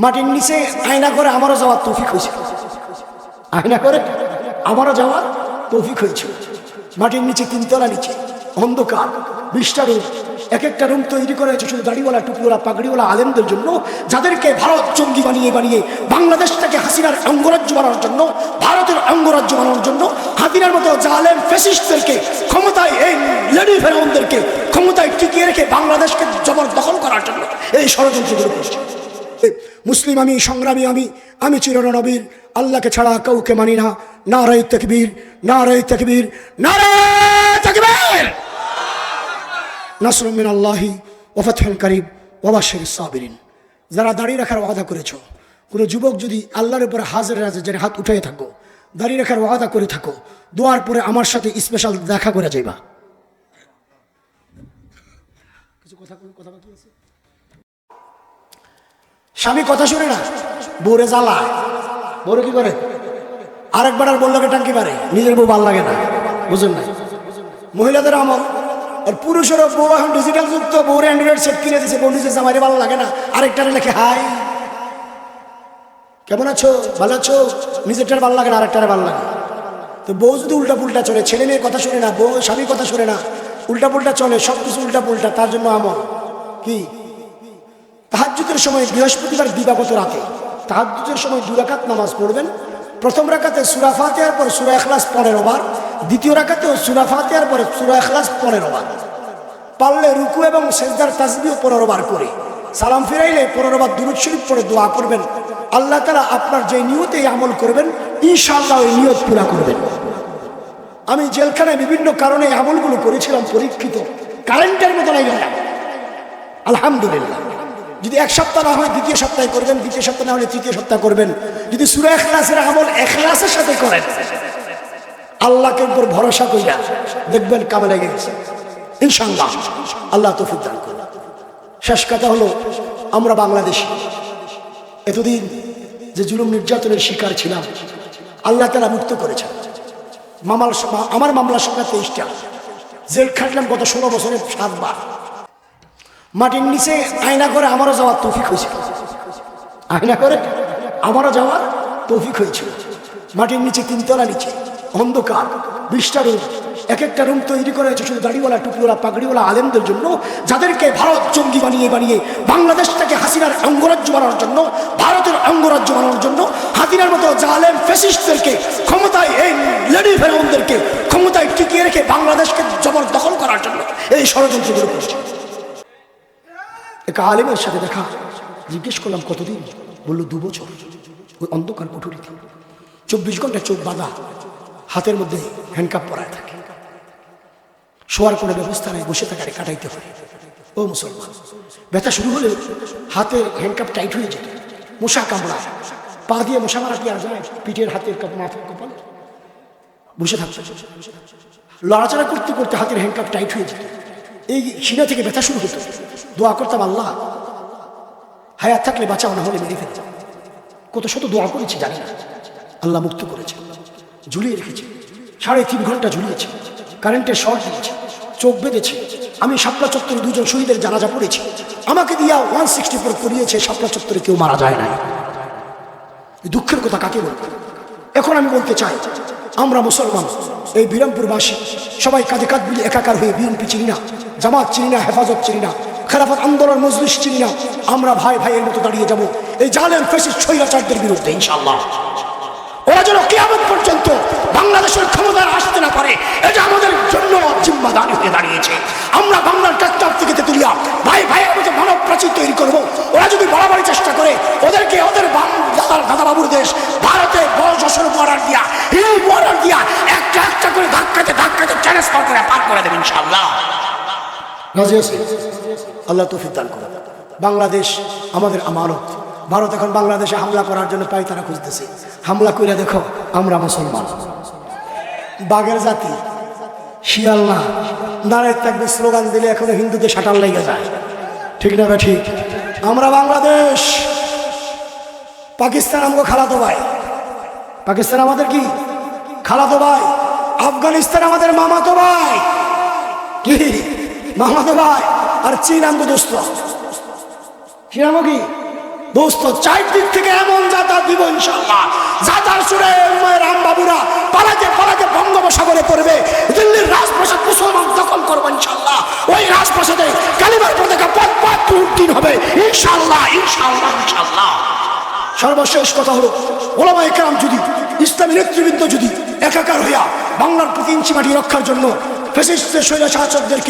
মাটির নিচে আয়না করে আমারও যাওয়ার তৌফিক হয়েছে, আয়না করে আমারও যাওয়ার তৌফিক হয়েছে। মাটির নিচে তিনতলা নিচে অন্ধকার 20টা রুম, এক একটা রুম তৈরি করা হয়েছে শুধু দাড়িওয়ালা টুপিওয়ালা পাগড়িওয়ালা আলেমদের জন্য, যাদেরকে ভারত জঙ্গি বানিয়ে বানিয়ে বাংলাদেশটাকে হাসিনার অঙ্গরাজ্য বানানোর জন্য, ভারতের অঙ্গরাজ্য বানানোর জন্য হাসিনার মতো জালেম ফ্যাসিস্টদেরকে ক্ষমতায়, এই লেডি ফেরাউনদেরকে ক্ষমতায় টিকিয়ে রেখে বাংলাদেশকে জবরদখল করার জন্য এই ষড়যন্ত্রগুলো করছে। মুসলিম আমি, সংগ্রামী আমি চিরনবীর, আল্লাহকে ছাড়া কাউকে মানি না। নারায়ে তাকবীর, নারায়ে তাকবীর, নারায়ে তাকবীর। নাসরুম মিনাল্লাহি ওয়া ফাতহুন কারীব ওয়া বাশশিরিস সাবিরিন। যারা দাঁড়িয়ে রাখার ওয়াদা করেছো, কোনো যুবক যদি আল্লাহর উপরে হাজির রাজে যে হাত উঠাই থাকো, দাঁড়িয়ে রাখার ওয়াদা করে থাকো, দোয়ার পরে আমার সাথে স্পেশাল দেখা করে যাইবা। কিছু কথা বাকি আছে? স্বামী কথা শুনে না, বউরে জ্বালায়, বউরে কি করে আরেকবার আর বললোকে টাঙ্কি পারে, নিজের বউ ভাল লাগে না, বুঝেন না? মহিলাদের আমল। আর পুরুষেরও বউ এখন ডিজিটাল যুক্ত, বউরে অ্যান্ড্রয়েড সেট কিনে দিয়েছে, বউ নিজের জামাইরে ভালো লাগে না, আরেকটারে লেখে হাই কেমন আছো, ভালো আছো, নিজেরটার ভালো লাগে না, আরেকটারে ভালো লাগে। তো বউ যদি উল্টা পুল্টা চলে, ছেলে মেয়ের কথা শুনে না, বউ স্বামী কথা শুনে না, উল্টা পুল্টা চলে, সব কিছু উল্টা পুল্টা, তার জন্য আমল কি? তাহাজ্জুদের সময় বৃহস্পতিবার দিবাগত রাতে তাহাজ্জুদের সময় 2 রাকাত নামাজ পড়বেন। প্রথম রাকাতে সূরা ফাতিহার পর সূরা ইখলাস 15 বার, দ্বিতীয় রাকাতেও সূরা ফাতিহার পরে সূরা ইখলাস 15 বার। পারলে রুকু এবং সিজদার তাসবিহ 15 বার করে, সালাম ফিরাইলে 15 বার দুরূদ শরীফ পড়ে দোয়া করবেন। আল্লাহ তাআলা আপনার যে নিয়তে আমল করবেন ইনশাআল্লাহ ওই নিয়ত পুরা করবেন। আমি জেলখানায় বিভিন্ন কারণে আমলগুলো করেছিলাম, পরীক্ষিত, কারেন্টের মতো লাগে না। আলহামদুলিল্লাহ। যদি এক সপ্তাহ না হয় দ্বিতীয় সপ্তাহে করবেন, দ্বিতীয় সপ্তাহ না হলে তৃতীয় সপ্তাহ করবেন। যদি সূরা ইখলাসের আমল ইখলাসের সাথে করেন, আল্লাহকে উপর ভরসা কইরা দেখবেন কামে লেগে গেছে ইনশাআল্লাহ। আল্লাহ তৌফিক দান করুন। শেষ কথা হলো, আমরা বাংলাদেশি এতদিন যে জুলুম নির্যাতনের শিকার ছিলাম, আল্লাহ তাআলা মুক্ত করেছেন। আমার মামলার সংখ্যা 23টা, জেল খাটলাম গত 16 বছরে 7 বার। মাটির নিচে আয়না করে আমারও যাওয়ার তৌফিক হয়েছিল, আয়না করে আমারও যাওয়ার তৌফিক হয়েছিল। মাটির নিচে তিনতলা নিচে অন্ধকার 20টা রুম, এক একটা রুম তৈরি করা হয়েছে শুধু দাড়িওয়ালা টুপিওয়ালা পাগড়িওয়ালা আলেমদের জন্য, যাদেরকে ভারত জঙ্গি বানিয়ে বানিয়ে বাংলাদেশটাকে হাসিনার অঙ্গরাজ্য বানানোর জন্য, ভারতের অঙ্গরাজ্য বানানোর জন্য হাসিনার মতো জালেম ফ্যাসিস্টদেরকে ক্ষমতায়, এই লেডি ফেরাউনদেরকে ক্ষমতায় টিকিয়ে রেখে বাংলাদেশকে জবরদখল করার জন্য এই ষড়যন্ত্রগুলো করছে। এক আলেমের সাথে দেখা, জিজ্ঞেস করলাম কতদিন, বললো 2 বছর। ওই অন্ধকার কুঠুরিতে 24 ঘন্টা চোখ বাঁধা, হাতের মধ্যে হ্যান্ডকাপ পরায় থাকে, শোয়ার কোনো ব্যবস্থা নেই, বসে থাকারে কাটাইতে হয়। ও মুসলমান, ব্যথা শুরু হলে হাতের হ্যান্ডকাপ টাইট হয়ে যেত, মশা কামড়ায়, পা দিয়ে মশা মারা কি আর যায়, পিঠের হাতের মাথার কপালে বসে থাকতো, লড়াচড়া করতে করতে হাতের হ্যান্ডকাপ টাইট হয়ে যেত। এই সিনা থেকে ব্যথা শুরু হতো, দোয়া করতাম, আল্লাহ হায়াত থাকলে বাঁচাও, না হলে মেরে ফেলে। কত শত দোয়া করেছি জানি না, আল্লাহ মুক্ত করেছে। ঝুলিয়ে রেখেছে, 3.5 ঘন্টা ঝুলিয়েছে, কারেন্টের শর্ট দিয়েছে, চোখ বেঁধেছে। আমি শাপলা চত্বরে 2 জন শহীদের জানাজা পড়েছি, আমাকে দিয়া 164 করিয়েছে। শাপলা চত্বরে কেউ মারা যায় না। দুঃখের কথা কাকে বলবো? এখন আমি বলতে চাই, আমরা মুসলমান, এই বিরামপুরবাসী সবাই কাঁধে কাঁধ মিলিয়ে একাকার হয়ে বিএনপি চিনি না, জামাত চিনি না, হেফাজত চিনি না, খেলাফত আন্দোলন মজলিস চিনি না, আমরা ভাই ভাইয়ের মতো দাঁড়িয়ে যাব এই জালেম ফ্যাসিস্ট স্বৈরাচারদের বিরুদ্ধে ইনশাআল্লাহ। ওরা যেন কিয়ামত পর্যন্ত বাংলাদেশের ক্ষমতায় আসতে না পারে, এটা আমাদের জন্য জিম্মাদারি হয়ে দাঁড়িয়েছে। আমরা বাংলার কাকতার থেকে তেতুলিয়া ভাই ভাইয়ের মতো মানব প্রাচীর তৈরি করব। ওরা যদি বাড়াবাড়ি চেষ্টা করে, ওদেরকে ওদের দাদাবাবুর দেশ ভারতে বড় যশোর বর্ডার দিয়া, হিল বর্ডার দিয়া একটা একটা করে ধাক্কাতে ধাক্কাতে ট্রান্সফার করে পার করে দেবেন ইনশাআল্লাহ। রাজি আছি? আল্লাহ তৌফিক দান করুন। বাংলাদেশ আমাদের আমানত। ভারত এখন বাংলাদেশে হামলা করার জন্য পায়তারা খুঁজতেছে। হামলা করে দেখো, আমরা মুসলমান, বাঘের জাতি, শিয়াল না। নারায়ে তাকবীর স্লোগান দিলে এখনো হিন্দুদের শাটাল লেগে যায়, ঠিক না? ঠিক। আমরা বাংলাদেশ, পাকিস্তান আমাকে খালাতো ভাই, পাকিস্তান আমাদের কি খালাতো ভাই, আফগানিস্তান আমাদের মামাতো ভাই, কি মামাতো ভাই, আর চীন আমাকে দোস্ত। চীন আমাকে কি দোস্ত চারদিক থেকে এমন যাতা দিব ইনশাআল্লাহ, যাতার সুরে রাম বাবুরা পালাতে পালাতে বঙ্গোপসাগরে পড়বে, দিল্লির রাজপ্রাসাদ মুসলমান দখল করবে ইনশাআল্লাহ। ওই রাজপ্রাসাদে কালিমার পতাকা পথ পথ উত্তীর্ণ হবে ইনশাআল্লাহ ইনশাআল্লাহ ইনশাআল্লাহ। সর্বশেষ কথা হলো, ওলামায়ে কেরাম যদি, ইসলামী নেতৃবৃন্দ যদি একাকার হইয়া বাংলার প্রতি ইঞ্চি মাটি রক্ষার জন্য, ফ্যাসিস্টদের স্বৈরাচারদের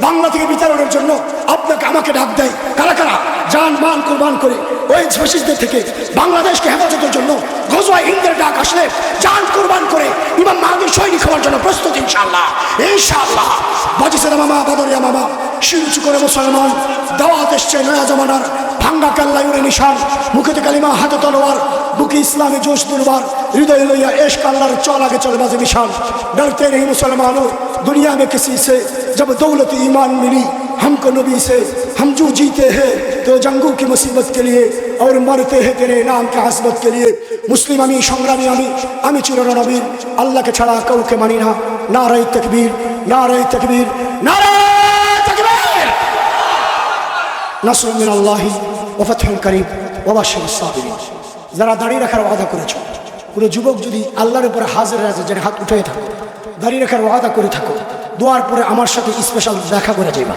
বাংলা থেকে বিতাড়নের জন্য আপনাকে আমাকে ডাক দেয়, কারা কারা জান মান কুরবান করে ওই ফ্যাসিস্টদের থেকে বাংলাদেশকে হেফাজতের জন্য গজওয়া হিন্দের ডাক আসলে জান কুরবান করে ইমাম মাহদীর সৈনিক হওয়ার জন্য প্রস্তুত ইনশাআল্লাহ ইনশাআল্লাহ। বাজিসেরা মামা, বাদরিয়া মামা, শিরুচু করে মুসলমান, দাওয়াত এসছে নয়া জমানার, ভাঙ্গা কাল্লা উড়ে নিশান, মুখেতে কালিমা হাতে তলোয়ার, বুকে ইসলামী জোশ দুর্বার, হৃদয় লইয়া এশক আল্লাহর চল আগে চলে বাজে নিশান। डरते नहीं मुसलमानों दुनिया में किसी से, जब दौलत ईमान मिली हमको नबी से, हम जो जीते हैं तो जंगों की मुसीबत के लिए और मरते हैं तेरे नाम के हसबत के लिए। मुस्लिम आमी संग्रामी आमी चिरनबीर, अल्लाह के छड़ा काउके मानी ना। नारे तकबीर, नारे तकबीर, नारे तकबीर। नस्र मिनल्लाहि व फतहुन करीब व बशिरिस साबिरीन। যারা দাঁড়িয়ে রাখার ওয়াদা করেছো, কোনো যুবক যদি আল্লাহর উপরে হাজির আছে, যেন হাত উঠে থাকো, দাঁড়িয়ে রাখার ওয়াদা করে থাকো, দোয়ার পরে আমার সাথে স্পেশাল দেখা করে যাইবা।